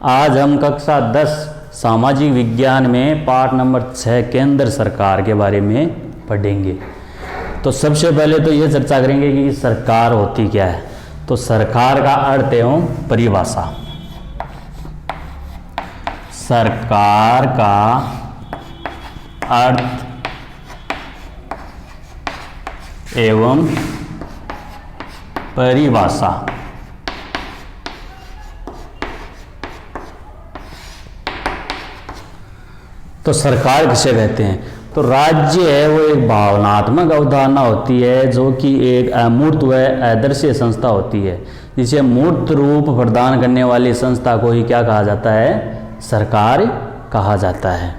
आज हम कक्षा 10 सामाजिक विज्ञान में पाठ नंबर 6 केंद्र सरकार के बारे में पढ़ेंगे। तो सबसे पहले तो ये चर्चा करेंगे कि सरकार होती क्या है। तो सरकार का अर्थ एवं परिभाषा। सरकार का अर्थ एवं परिभाषा। तो सरकार किसे कहते हैं? तो राज्य है वो एक भावनात्मक अवधारणा होती है जो कि एक अमूर्त व अदृश्य संस्था होती है, जिसे मूर्त रूप प्रदान करने वाली संस्था को ही क्या कहा जाता है? सरकार कहा जाता है।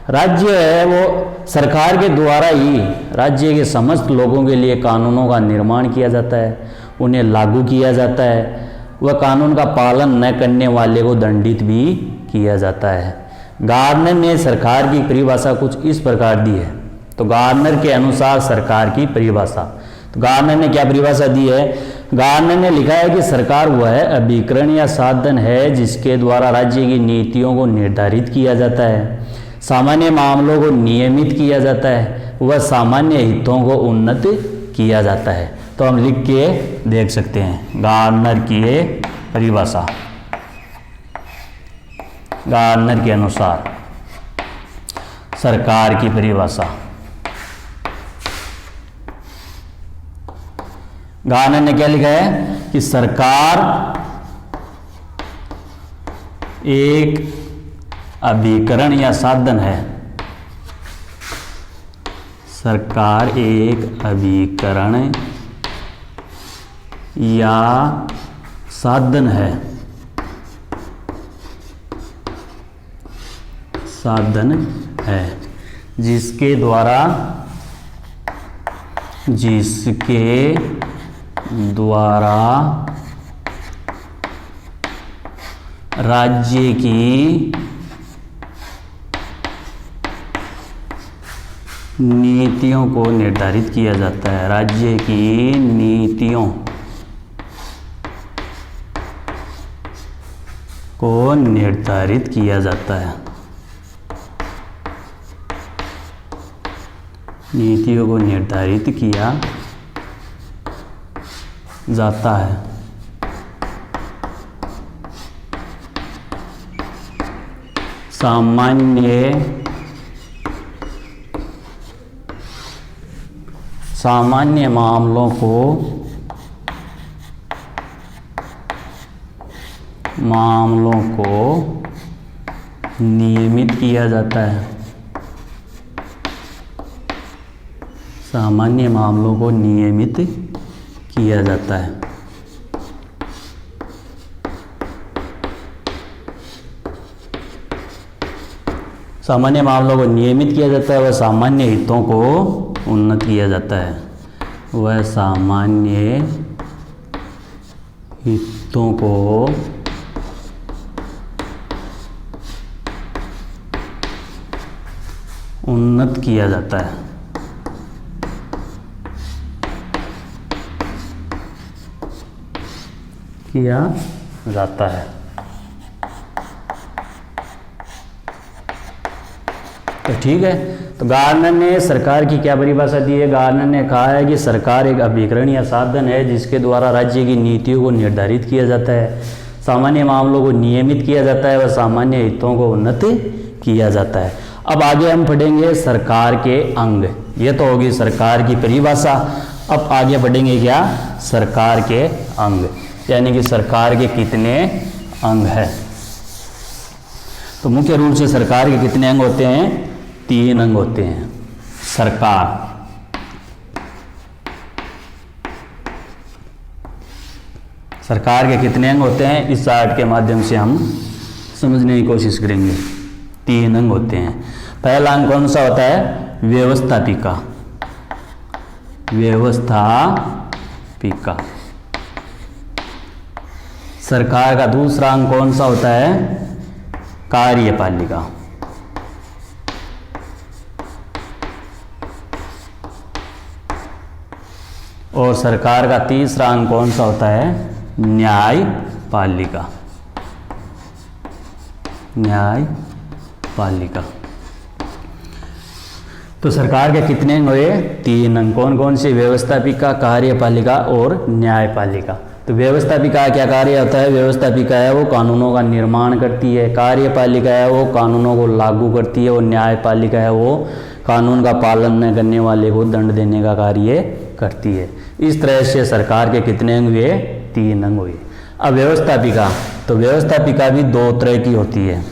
राज्य है वो सरकार के द्वारा ही राज्य के समस्त लोगों के लिए कानूनों का निर्माण किया जाता है, उन्हें लागू किया जाता है। वह कानून का पालन न करने वाले को दंडित भी किया जाता है। गार्नर ने सरकार की परिभाषा कुछ इस प्रकार दी है। तो गार्नर के अनुसार सरकार की परिभाषा, तो गार्नर ने क्या परिभाषा दी है? गार्नर ने लिखा है कि सरकार वह अभिकरण या साधन है जिसके द्वारा राज्य की नीतियों को निर्धारित किया जाता है, सामान्य मामलों को नियमित किया जाता है, वह सामान्य हितों को उन्नत किया जाता है। तो हम लिख के देख सकते हैं गार्नर की परिभाषा। गार्नर के अनुसार सरकार की परिभाषा। गार्नर ने क्या लिखा है कि सरकार एक अभिकरण या साधन है। सरकार एक अभिकरण या साधन है, साधन है जिसके द्वारा राज्य की नीतियों को निर्धारित किया जाता है। राज्य की नीतियों को निर्धारित किया जाता है। नीतियों को निर्धारित किया जाता है। सामान्य मामलों को नियमित किया जाता है। सामान्य मामलों को नियमित किया जाता है। सामान्य मामलों को नियमित किया जाता है, वह सामान्य हितों को उन्नत किया जाता है। वह सामान्य हितों को उन्नत किया जाता है। किया जाता है। तो ठीक है, तो गार्नर ने सरकार की क्या परिभाषा दी है? गार्नर ने कहा है कि सरकार एक अभिकरण या साधन है जिसके द्वारा राज्य की नीतियों को निर्धारित किया जाता है, सामान्य मामलों को नियमित किया जाता है, वह सामान्य हितों को उन्नत किया जाता है। अब आगे हम पढ़ेंगे सरकार के अंग। ये तो होगी सरकार की परिभाषा। अब आगे पढ़ेंगे क्या? सरकार के अंग, यानी कि सरकार के कितने अंग हैं। तो मुख्य रूप से सरकार के कितने अंग होते हैं? 3 अंग होते हैं। सरकार के कितने अंग होते हैं? इस चार्ट के माध्यम से हम समझने की कोशिश करेंगे। 3 अंग होते हैं। पहला अंग कौन सा होता है? व्यवस्थापिका। व्यवस्थापिका। सरकार का दूसरा अंग कौन सा होता है? कार्यपालिका। और सरकार का तीसरा अंग कौन सा होता है? न्यायपालिका। न्यायपालिका। तो सरकार के कितने अंग हुए? 3 अंग। कौन कौन से? व्यवस्थापिका, कार्यपालिका और न्यायपालिका। तो व्यवस्थापिका क्या कार्य होता है? व्यवस्थापिका है वो कानूनों का निर्माण करती है, कार्यपालिका है वो कानूनों को लागू करती है और न्यायपालिका है वो कानून का पालन न करने वाले को दंड देने का कार्य करती है। इस तरह से सरकार के कितने अंग हुए? 3 अंग हुए। अब व्यवस्थापिका, तो व्यवस्थापिका भी 2 तरह की होती है,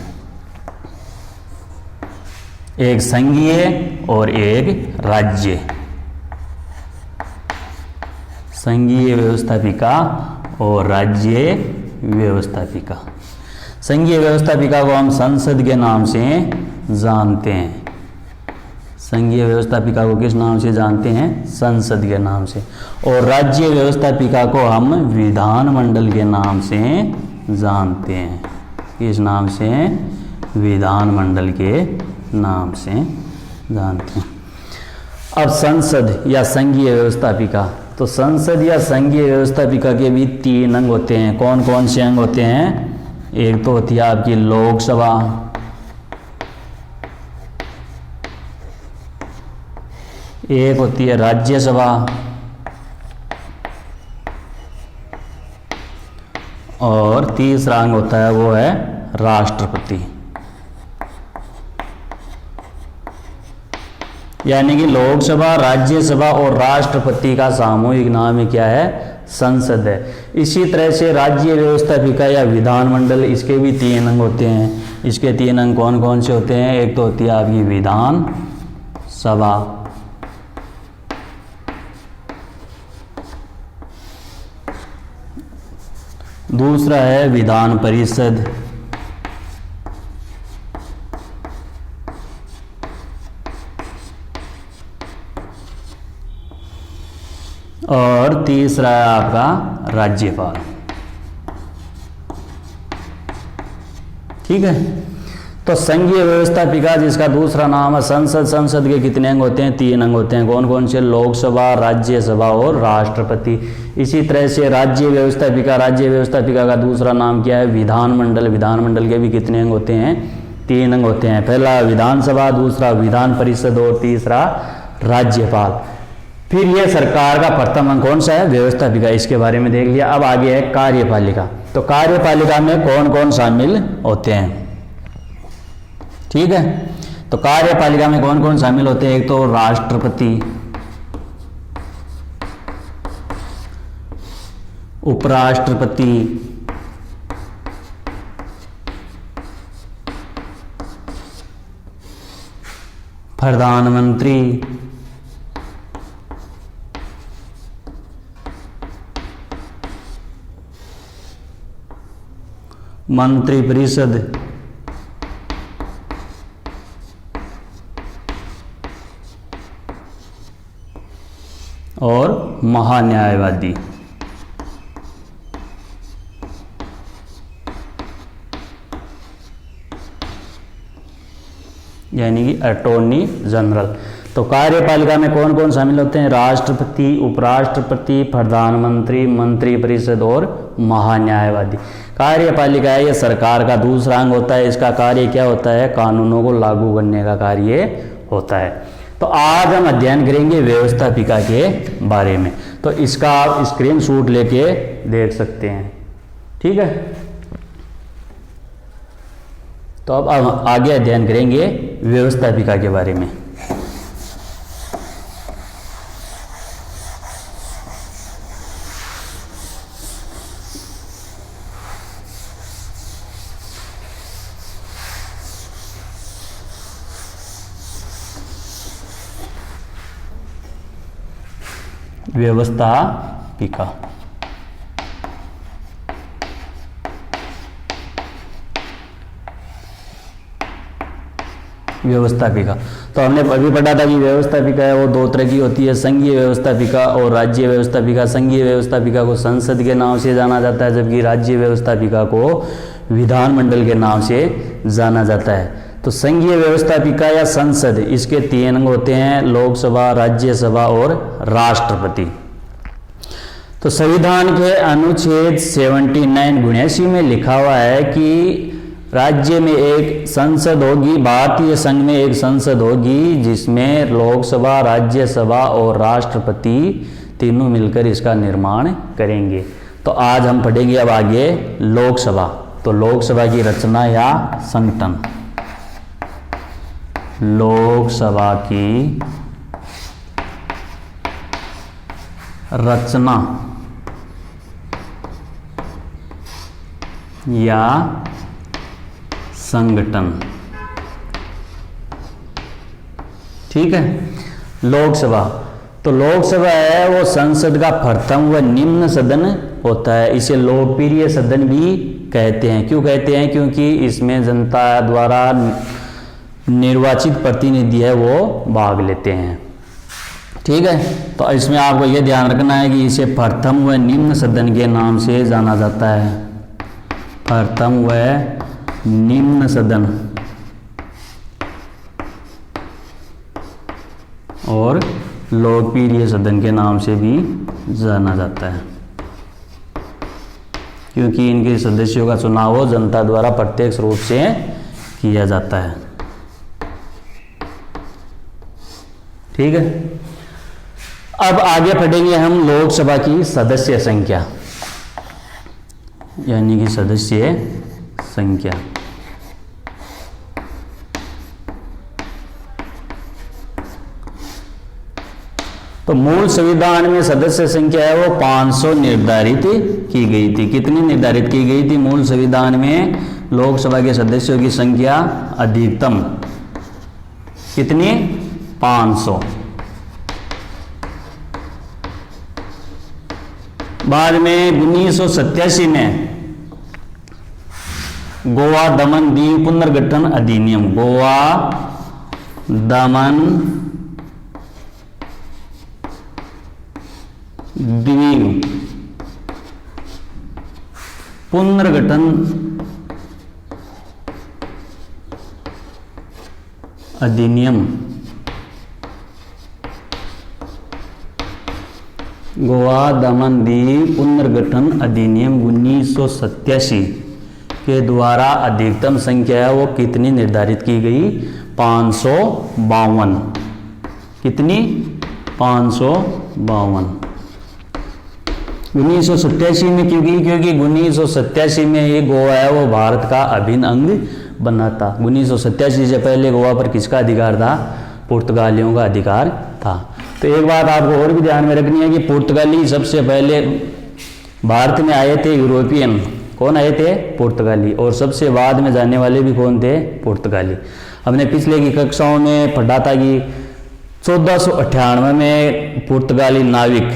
एक संघीय और एक राज्य। संघीय व्यवस्थापिका और राज्य व्यवस्थापिका। संघीय व्यवस्थापिका को हम संसद के नाम से जानते हैं। संघीय व्यवस्थापिका को किस नाम से जानते हैं? संसद के नाम से। और राज्य व्यवस्थापिका को हम विधानमंडल के नाम से जानते हैं। किस नाम से? विधानमंडल के नाम से जानते हैं। अब संसद या संघीय व्यवस्थापिका, तो संसद या संघीय व्यवस्थापिका के भी 3 अंग होते हैं। कौन कौन से अंग होते हैं? एक तो होती है आपकी लोकसभा, एक होती है राज्यसभा और तीसरा अंग होता है वो है राष्ट्रपति। यानी कि लोकसभा, राज्यसभा और राष्ट्रपति का सामूहिक नाम ही क्या है? संसद है। इसी तरह से राज्य व्यवस्थापिका या विधानमंडल, इसके भी 3 अंग होते हैं। इसके 3 अंग कौन कौन से होते हैं? एक तो होती है आपकी विधान सभा, दूसरा है विधान परिषद, और तीसरा है आपका राज्यपाल। ठीक है। तो संघीय व्यवस्थापिका जिसका दूसरा नाम है संसद, संसद के कितने अंग होते हैं? 3 अंग होते हैं। कौन कौन से? लोकसभा, राज्यसभा और राष्ट्रपति। इसी तरह से राज्य व्यवस्थापिका, राज्य व्यवस्थापिका का दूसरा नाम क्या है? विधानमंडल। विधानमंडल के भी कितने अंग होते हैं? 3 अंग होते हैं। पहला विधानसभा, दूसरा विधान परिषद और तीसरा राज्यपाल। फिर यह सरकार का प्रथम अंग कौन सा है? व्यवस्थापिका। इसके बारे में देख लिया। अब आगे है कार्यपालिका। तो कार्यपालिका में कौन कौन शामिल होते हैं? ठीक है। तो कार्यपालिका में कौन कौन शामिल होते हैं? एक तो राष्ट्रपति, उपराष्ट्रपति, प्रधानमंत्री, मंत्रिपरिषद और महान्यायवादी। यानी कि अटॉर्नी जनरल। तो कार्यपालिका में कौन कौन शामिल होते हैं? राष्ट्रपति, उपराष्ट्रपति, प्रधानमंत्री, मंत्रिपरिषद और महान्यायवादी। कार्यपालिका है ये सरकार का दूसरा अंग होता है। इसका कार्य क्या होता है? कानूनों को लागू करने का कार्य होता है। तो आज हम अध्ययन करेंगे व्यवस्थापिका के बारे में। तो इसका आप स्क्रीनशॉट लेके देख सकते हैं। ठीक है। तो अब हम आगे अध्ययन करेंगे व्यवस्थापिका के बारे में। व्यवस्थापिका। व्यवस्थापिका तो हमने अभी पढ़ा था कि व्यवस्थापिका है वो 2 तरह की होती है, संघीय व्यवस्थापिका और राज्य व्यवस्थापिका। संघीय व्यवस्थापिका को संसद के नाम से जाना जाता है, जबकि राज्य व्यवस्थापिका को विधानमंडल के नाम से जाना जाता है। तो संघीय व्यवस्थापिका या संसद, इसके 3 अंग होते हैं, लोकसभा, राज्यसभा और राष्ट्रपति। तो संविधान के अनुच्छेद 79 में लिखा हुआ है कि राज्य में एक संसद होगी, भारतीय संघ में एक संसद होगी जिसमें लोकसभा, राज्यसभा और राष्ट्रपति तीनों मिलकर इसका निर्माण करेंगे। तो आज हम पढ़ेंगे अब आगे लोकसभा। तो लोकसभा की रचना या संगठन, लोकसभा की रचना या संगठन। ठीक है। लोकसभा, तो लोकसभा है वो संसद का प्रथम व निम्न सदन होता है। इसे लोकप्रिय सदन भी कहते हैं। क्यों कहते हैं? क्योंकि इसमें जनता द्वारा निर्वाचित प्रतिनिधि है वो भाग लेते हैं। ठीक है। तो इसमें आपको यह ध्यान रखना है कि इसे प्रथम व निम्न सदन के नाम से जाना जाता है। प्रथम व निम्न सदन और लोकप्रिय सदन के नाम से भी जाना जाता है, क्योंकि इनके सदस्यों का चुनाव जनता द्वारा प्रत्यक्ष रूप से किया जाता है। ठीक है। अब आगे पढ़ेंगे हम लोकसभा की सदस्य संख्या, यानी कि सदस्य संख्या। तो मूल संविधान में सदस्य संख्या है वो 500 निर्धारित की गई थी। कितनी निर्धारित की गई थी? मूल संविधान में लोकसभा के सदस्यों की संख्या अधिकतम कितनी? 500। बाद में 1987 में गोवा दमन दीव पुनर्गठन अधिनियम, गोवा दमन द्वीप पुनर्गठन अधिनियम, गोवा दमन दीव पुनर्गठन अधिनियम 1987 के द्वारा अधिकतम संख्या है वो कितनी निर्धारित की गई? 552। कितनी? 552। 1987 में क्योंकि 1987 में ये गोवा है वो भारत का अभिन्न अंग बना था। 1987 से पहले गोवा पर किसका अधिकार था? पुर्तगालियों का अधिकार था। तो एक बात आपको और भी ध्यान में रखनी है कि पुर्तगाली सबसे पहले भारत में आए थे। यूरोपियन कौन आए थे? पुर्तगाली। और सबसे बाद में जाने वाले भी कौन थे? पुर्तगाली। हमने पिछले की कक्षाओं में पढ़ा था कि 1498 में पुर्तगाली नाविक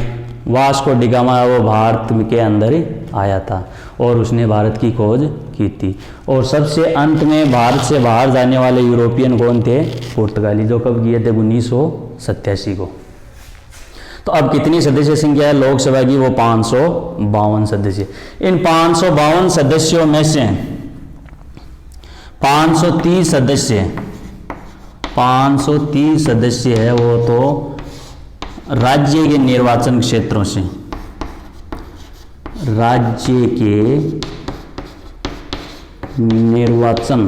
वास्को डी गामा वो भारत के अंदर आया था और उसने भारत की खोज की थी। और सबसे अंत में भारत से बाहर जाने वाले यूरोपियन कौन थे? पुर्तगाली, जो कब किए थे? 1987 को। तो अब कितनी सदस्य संख्या है लोकसभा की? वो 552 सदस्य। इन 552 सदस्यों में से 530 सदस्य है वो तो राज्य के निर्वाचन क्षेत्रों से, राज्य के निर्वाचन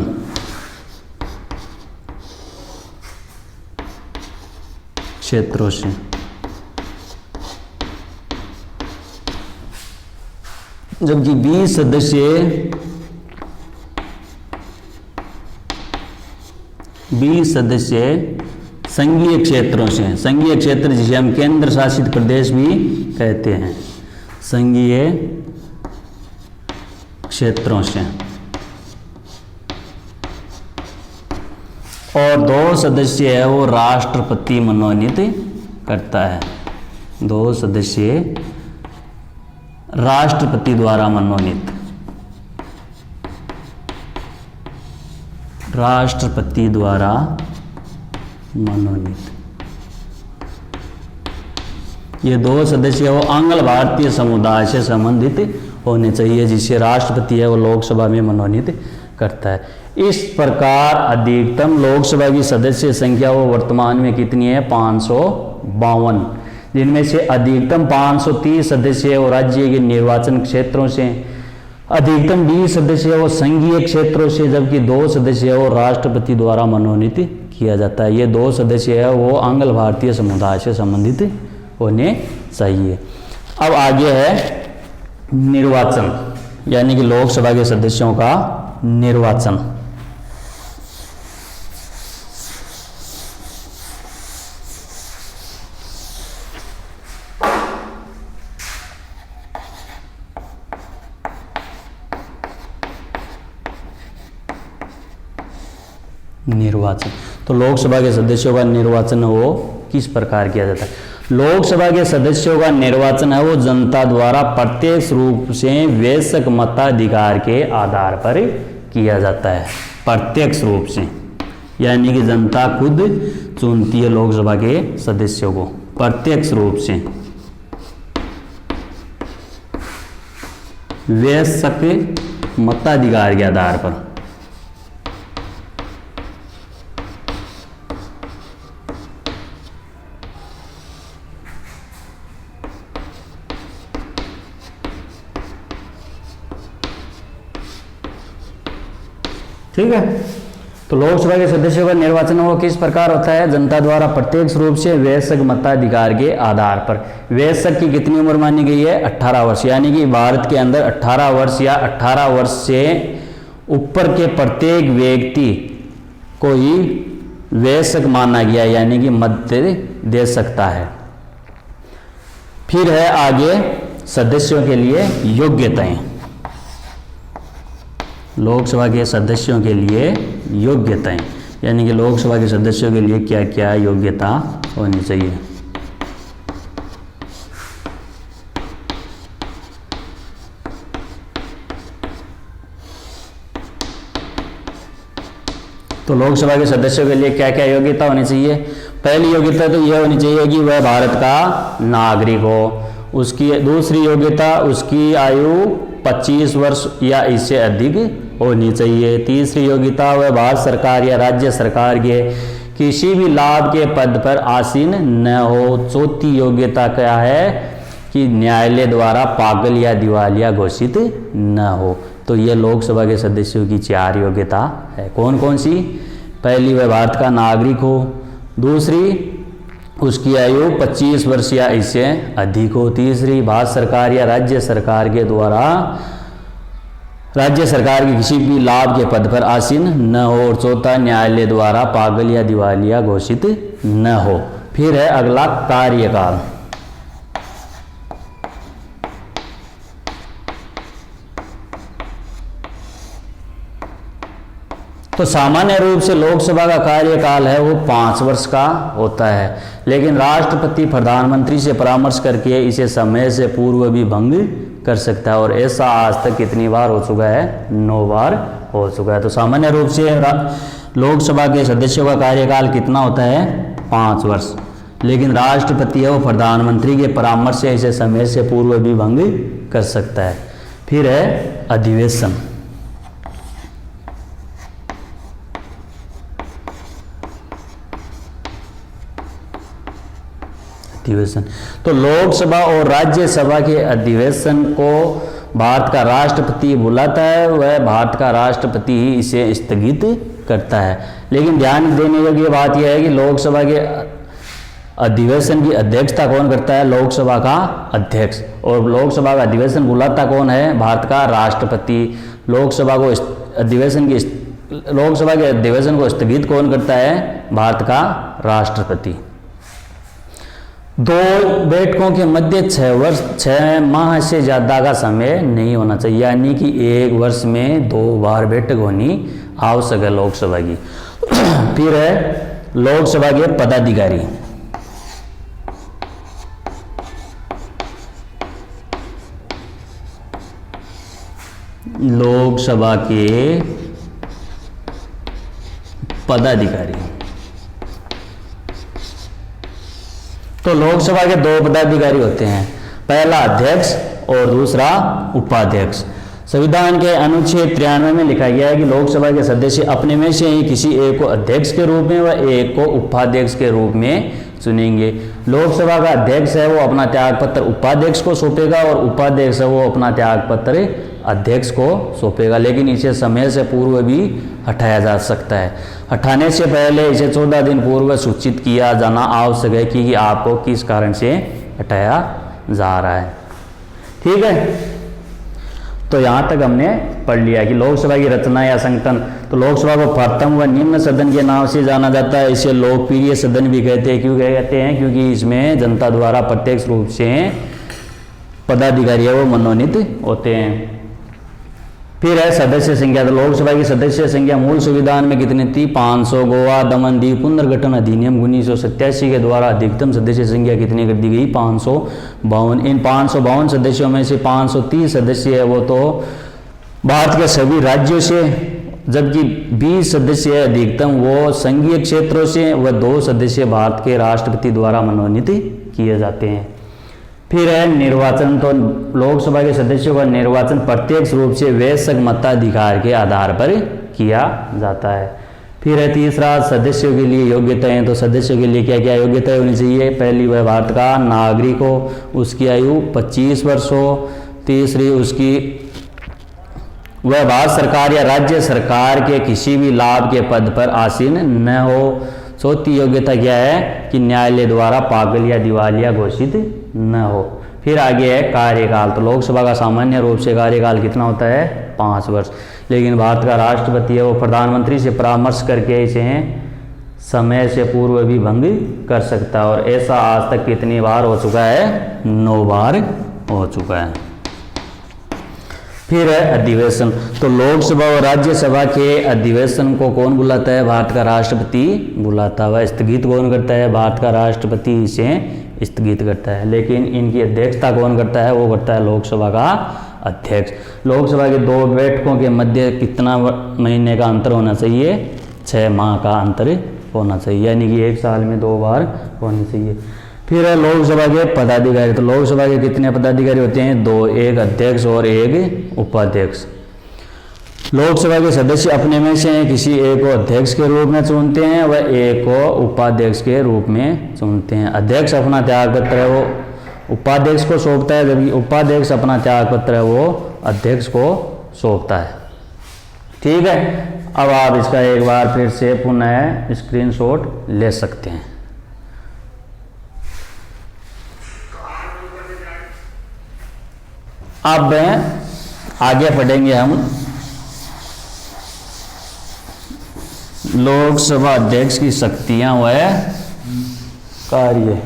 क्षेत्रों से, जबकि 20 सदस्य संघीय क्षेत्रों से। संघीय क्षेत्र जिसे हम केंद्र शासित प्रदेश भी कहते हैं, संघीय क्षेत्रों से। और 2 सदस्य है वो राष्ट्रपति मनोनीत करता है। 2 सदस्य राष्ट्रपति द्वारा मनोनीत, राष्ट्रपति द्वारा मनोनीत। ये 2 सदस्य वो आंग्ल भारतीय समुदाय से संबंधित होने चाहिए, जिसे राष्ट्रपति है वो लोकसभा में मनोनीत करता है। इस प्रकार अधिकतम लोकसभा की सदस्य संख्या वो वर्तमान में कितनी है? 552, जिनमें से अधिकतम 530 सदस्य और राज्य के निर्वाचन क्षेत्रों से अधिकतम 20 सदस्य वो संघीय क्षेत्रों से, जबकि 2 सदस्य वो राष्ट्रपति द्वारा मनोनीत किया जाता है। ये 2 सदस्य है वो आंग्ल भारतीय समुदाय से संबंधित होने चाहिए। अब आगे है निर्वाचन, यानी कि लोकसभा के सदस्यों का निर्वाचन। निर्वाचन, तो लोकसभा के सदस्यों का निर्वाचन वो किस प्रकार किया जाता है? लोकसभा के सदस्यों का निर्वाचन है वो जनता द्वारा प्रत्यक्ष रूप से वयस्क मताधिकार के आधार पर किया जाता है। प्रत्यक्ष रूप से यानी कि जनता खुद चुनती है लोकसभा के सदस्यों को, प्रत्यक्ष रूप से वयस्क मताधिकार के आधार पर। ठीक है, तो लोकसभा के सदस्यों का निर्वाचन वो किस प्रकार होता है? जनता द्वारा प्रत्यक्ष रूप से वयस्क मताधिकार के आधार पर। वयस्क की कितनी उम्र मानी गई है? 18 वर्ष, यानी कि भारत के अंदर 18 वर्ष या 18 वर्ष से ऊपर के प्रत्येक व्यक्ति को ही वयस्क माना गया, यानी कि मत दे सकता है। फिर है आगे सदस्यों के लिए योग्यताएं। लोकसभा के सदस्यों के लिए योग्यताएं, यानी कि लोकसभा के सदस्यों के लिए क्या क्या योग्यता होनी चाहिए? तो लोकसभा के सदस्यों के लिए क्या क्या योग्यता होनी चाहिए? पहली योग्यता तो यह होनी चाहिए कि वह भारत का नागरिक हो। उसकी दूसरी योग्यता, उसकी आयु 25 वर्ष या इससे अधिक होनी चाहिए। तीसरी योग्यता, वह भारत सरकार या राज्य सरकार के किसी भी लाभ के पद पर आसीन न हो। चौथी योग्यता क्या है? कि न्यायालय द्वारा पागल या दिवालिया घोषित न हो। तो ये लोकसभा के सदस्यों की 4 योग्यता है। कौन कौन सी? पहली, वह भारत का नागरिक हो। दूसरी, उसकी आयु 25 वर्ष या इससे अधिक हो। तीसरी, भारत सरकार या राज्य सरकार के द्वारा राज्य सरकार के किसी भी लाभ के पद पर आसीन न हो। और चौथा, न्यायालय द्वारा पागल या दिवालिया घोषित न हो। फिर है अगला कार्यकाल। तो सामान्य रूप से लोकसभा का कार्यकाल है वो 5 वर्ष का होता है, लेकिन राष्ट्रपति प्रधानमंत्री से परामर्श करके इसे समय से पूर्व भी भंग कर सकता है। और ऐसा आज तक कितनी बार हो चुका है? 9 बार हो चुका है। तो सामान्य रूप से लोकसभा के सदस्यों का कार्यकाल कितना होता है? 5 वर्ष, लेकिन राष्ट्रपति है वो प्रधानमंत्री के परामर्श से इसे समय से पूर्व भी भंग कर सकता है। फिर है अधिवेशन। अधिवेशन, तो लोकसभा और राज्यसभा के अधिवेशन को भारत का राष्ट्रपति बुलाता है। वह भारत का राष्ट्रपति ही इसे स्थगित करता है। लेकिन ध्यान देने योग्य बात यह है कि लोकसभा के अधिवेशन की अध्यक्षता कौन करता है? लोकसभा का अध्यक्ष। और लोकसभा का अधिवेशन बुलाता कौन है? भारत का राष्ट्रपति। लोकसभा के अधिवेशन को स्थगित कौन करता है? भारत का राष्ट्रपति। 2 बैठकों के मध्य 6 माह से ज़्यादा का समय नहीं होना चाहिए, यानी कि 1 वर्ष में 2 बार बैठक होनी आवश्यक है लोकसभा की। फिर है लोकसभा के पदाधिकारी। लोकसभा के पदाधिकारी, तो लोकसभा के 2 पदाधिकारी होते हैं, पहला अध्यक्ष और दूसरा उपाध्यक्ष। संविधान के अनुच्छेद 93 में लिखा गया है कि लोकसभा के सदस्य अपने में से ही किसी एक को अध्यक्ष के रूप में व एक को उपाध्यक्ष के रूप में चुनेंगे। लोकसभा का अध्यक्ष है वो अपना त्यागपत्र उपाध्यक्ष को सौंपेगा और उपाध्यक्ष है वो अपना त्यागपत्र अध्यक्ष को सौंपेगा, लेकिन इसे समय से पूर्व भी हटाया जा सकता है। हटाने से पहले इसे 14 दिन पूर्व सूचित किया जाना आवश्यक है कि आपको किस कारण से हटाया जा रहा है। ठीक है, तो यहाँ तक हमने पढ़ लिया कि लोकसभा की रचना या संगठन। तो लोकसभा को प्रथम व निम्न सदन के नाम से जाना जाता है। इसे लोकप्रिय सदन भी कहते हैं। क्यों कहते हैं? क्योंकि इसमें जनता द्वारा प्रत्यक्ष रूप से पदाधिकारी वो मनोनीत होते हैं। फिर है सदस्य संख्या। तो लोकसभा की सदस्य संख्या मूल संविधान में कितनी थी? 500। गोवा दमन दीव पुनर्गठन अधिनियम 1987 के द्वारा अधिकतम सदस्य संख्या कितनी कर दी गई? 552। इन 552 सदस्यों में से 530 सदस्य है वो तो भारत के सभी राज्यों से, जबकि 20 सदस्य है अधिकतम वो संघीय क्षेत्रों से, व 2 सदस्य भारत के राष्ट्रपति द्वारा मनोनीत किए जाते हैं। फिर है निर्वाचन। तो लोकसभा के सदस्यों का निर्वाचन प्रत्यक्ष रूप से वयस्क मताधिकार के आधार पर किया जाता है। फिर है तीसरा सदस्यों के लिए योग्यताएं। तो सदस्यों के लिए क्या क्या योग्यताएं होनी चाहिए? पहली, वह भारत का नागरिक हो, उसकी आयु 25 वर्ष हो। तीसरी, उसकी वह भारत सरकार या राज्य सरकार के किसी भी लाभ के पद पर आसीन न हो। चौथी योग्यता क्या है? कि न्यायालय द्वारा पागल या दिवालिया घोषित न हो। फिर आगे है कार्यकाल। तो लोकसभा का सामान्य रूप से कार्यकाल कितना होता है? 5 वर्ष। लेकिन भारत का राष्ट्रपति है वो प्रधानमंत्री से परामर्श करके इसे समय से पूर्व भी भंग कर सकता है, और ऐसा आज तक कितनी बार हो चुका है? 9 बार हो चुका है। फिर है अधिवेशन। तो लोकसभा और राज्यसभा के अधिवेशन को कौन बुलाता है? भारत का राष्ट्रपति बुलाता है। स्थगित कौन करता है? भारत का राष्ट्रपति इसे स्थगित करता है। लेकिन इनकी अध्यक्षता कौन करता है? वो करता है लोकसभा का अध्यक्ष। लोकसभा के 2 बैठकों के मध्य कितना महीने का अंतर होना चाहिए? 6 माह का अंतर होना चाहिए, यानी कि 1 साल में 2 बार होनी चाहिए। फिर है लोकसभा के पदाधिकारी। तो लोकसभा के कितने पदाधिकारी होते हैं? 2, एक अध्यक्ष और एक उपाध्यक्ष। लोकसभा के सदस्य अपने में से किसी एक को अध्यक्ष के रूप में चुनते हैं व एक को उपाध्यक्ष के रूप में चुनते हैं। अध्यक्ष अपना त्याग पत्र है वो उपाध्यक्ष को सौंपता है, जबकि उपाध्यक्ष अपना त्याग पत्र है वो अध्यक्ष को सौंपता है। ठीक है, अब आप इसका एक बार फिर से पुनः स्क्रीनशॉट ले सकते हैं। अब आगे पढ़ेंगे हम लोकसभा अध्यक्ष की शक्तियां व कार्य,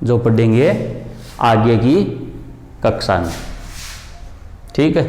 जो पढ़ेंगे आगे की कक्षा में। ठीक है।